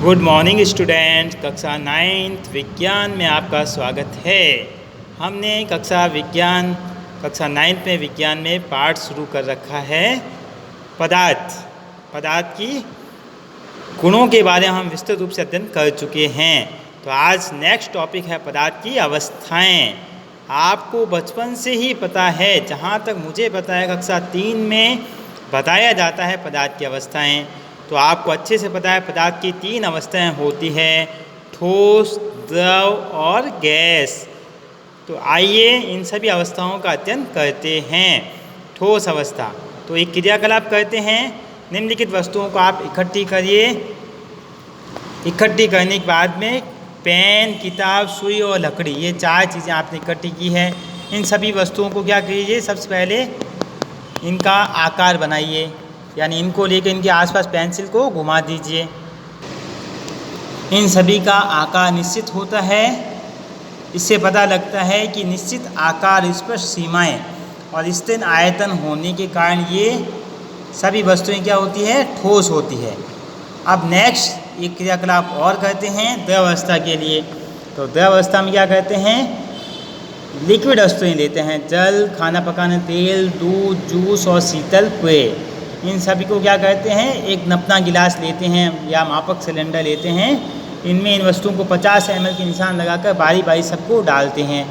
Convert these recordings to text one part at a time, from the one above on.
Good morning student. कक्षा 9th विज्ञान में आपका स्वागत है। हमने कक्षा 9th में विज्ञान में पाठ शुरू कर रखा है पदार्थ की गुणों के बारे में हम विस्तृत रूप से अध्ययन कर चुके हैं। तो आज नेक्स्ट टॉपिक है पदार्थ की अवस्थाएं। आपको बचपन से ही पता है, जहाँ तक मुझे पता है कक्षा 3 में बताया जाता है पदार्थ की अवस्थाएं। तो आपको अच्छे से पता है पदार्थ की 3 अवस्थाएं होती है, ठोस, द्रव और गैस। तो आइए इन सभी अवस्थाओं का अध्ययन करते हैं। ठोस अवस्था, तो एक क्रियाकलाप करते हैं। निम्नलिखित वस्तुओं को आप इकट्ठी करिए। इकट्ठी करने के बाद में पेन, किताब, सुई और लकड़ी, ये 4 चीज़ें आपने इकट्ठी की है। इन सभी वस्तुओं को क्या कीजिए, सबसे पहले इनका आकार बनाइए, यानी इनको लेकर इनके आसपास पेंसिल को घुमा दीजिए। इन सभी का आकार निश्चित होता है। इससे पता लगता है कि निश्चित आकार, स्पष्ट सीमाएं और स्थिर आयतन होने के कारण ये सभी वस्तुएं क्या होती है, ठोस होती है। अब नेक्स्ट एक क्रियाकलाप और करते हैं द्रव अवस्था के लिए। तो द्रव अवस्था में क्या करते हैं, लिक्विड वस्तुएं लेते हैं, जल, खाना पकाने तेल, दूध, जूस और शीतल पेय। इन सभी को क्या करते हैं, एक नपना गिलास लेते हैं या मापक सिलेंडर लेते हैं। इनमें इन वस्तुओं को 50 ml के निशान लगाकर बारी बारी सबको डालते हैं।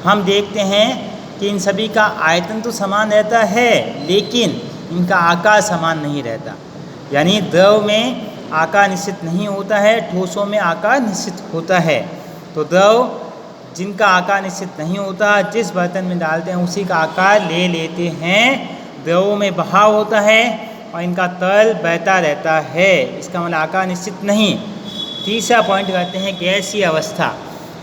हम देखते हैं कि इन सभी का आयतन तो समान रहता है, लेकिन इनका आकार समान नहीं रहता। यानी द्रव में आकार निश्चित नहीं होता है, ठोसों में आकार निश्चित होता है। तो द्रव जिनका आकार निश्चित नहीं होता, जिस बर्तन में डालते हैं उसी का आकार ले लेते हैं। द्रवों में बहाव होता है और इनका तल बहता रहता है, इसका मतलब आकार निश्चित नहीं। तीसरा पॉइंट करते हैं गैसीय अवस्था।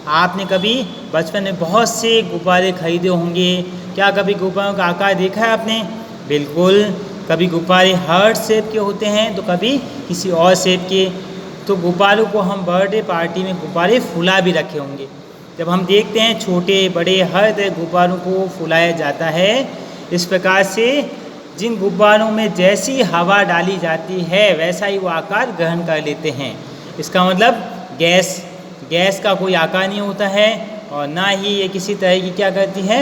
आपने कभी बचपन में बहुत से गुब्बारे खरीदे होंगे। क्या कभी गुब्बारों का आकार देखा है आपने? बिल्कुल। कभी गुब्बारे हार्ट शेप के होते हैं तो कभी किसी और शेप के। तो गुब्बारों को हम बर्थडे पार्टी में गुब्बारे फुला भी रखे होंगे। जब हम देखते हैं छोटे बड़े हर तरह गुब्बारों को फुलाया जाता है। इस प्रकार से जिन गुब्बारों में जैसी हवा डाली जाती है वैसा ही वो आकार ग्रहण कर लेते हैं। इसका मतलब गैस का कोई आकार नहीं होता है और ना ही ये किसी तरह की क्या करती है,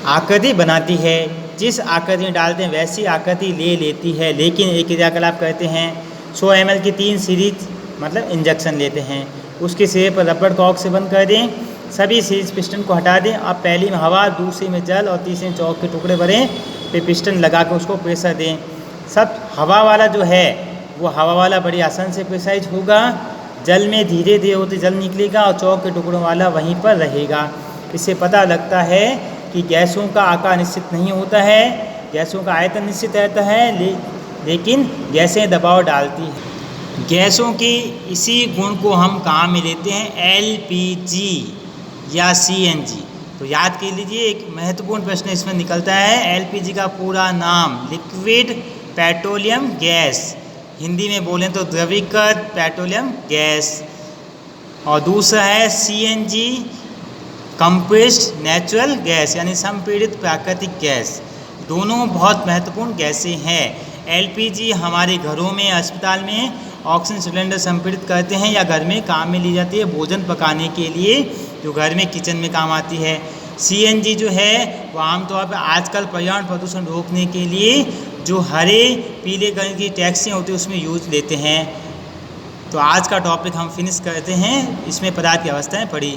आकृति बनाती है। जिस आकृति में डालते हैं वैसी आकृति ले लेती है। लेकिन एक क्रियाकलाप करते हैं, 100 ml की 3 सीरीज मतलब इंजेक्शन लेते हैं, उसके सिरे पर रबड़ कॉर्क से बंद कर दें। सभी सीरीज पिस्टन को हटा दें। अब पहली में हवा, दूसरी में जल और तीसरे में चौक के टुकड़े भरें, फिर पिस्टन लगा कर उसको प्रेशर दें। सब हवा वाला जो है वो हवा वाला बड़ी आसान से प्रेशराइज होगा। जल में धीरे धीरे होते जल निकलेगा और चौक के टुकड़ों वाला वहीं पर रहेगा। इससे पता लगता है कि गैसों का आकार निश्चित नहीं होता है, गैसों का आयतन निश्चित रहता है, लेकिन गैसें दबाव डालती हैं। गैसों के इसी गुण को हम कहाँ में लेते हैं, LPG या CNG। तो याद कर लीजिए, एक महत्वपूर्ण प्रश्न इसमें निकलता है। LPG का पूरा नाम लिक्विड पेट्रोलियम गैस, हिंदी में बोलें तो द्रवीकृत पेट्रोलियम गैस। और दूसरा है CNG, कंप्रेस्ड नेचुरल गैस, यानी संपीड़ित प्राकृतिक गैस। दोनों बहुत महत्वपूर्ण गैसें हैं। LPG हमारे घरों में, अस्पताल में ऑक्सीजन सिलेंडर संपीड़ित करते हैं या घर में काम में ली जाती है भोजन पकाने के लिए, जो घर में किचन में काम आती है। CNG जो है वो आमतौर पर आजकल पर्यावरण प्रदूषण रोकने के लिए जो हरे पीले कलर की टैक्सियाँ होती है उसमें यूज लेते हैं। तो आज का टॉपिक हम फिनिश करते हैं। इसमें पदार्थ की अवस्थाएं पढ़ी।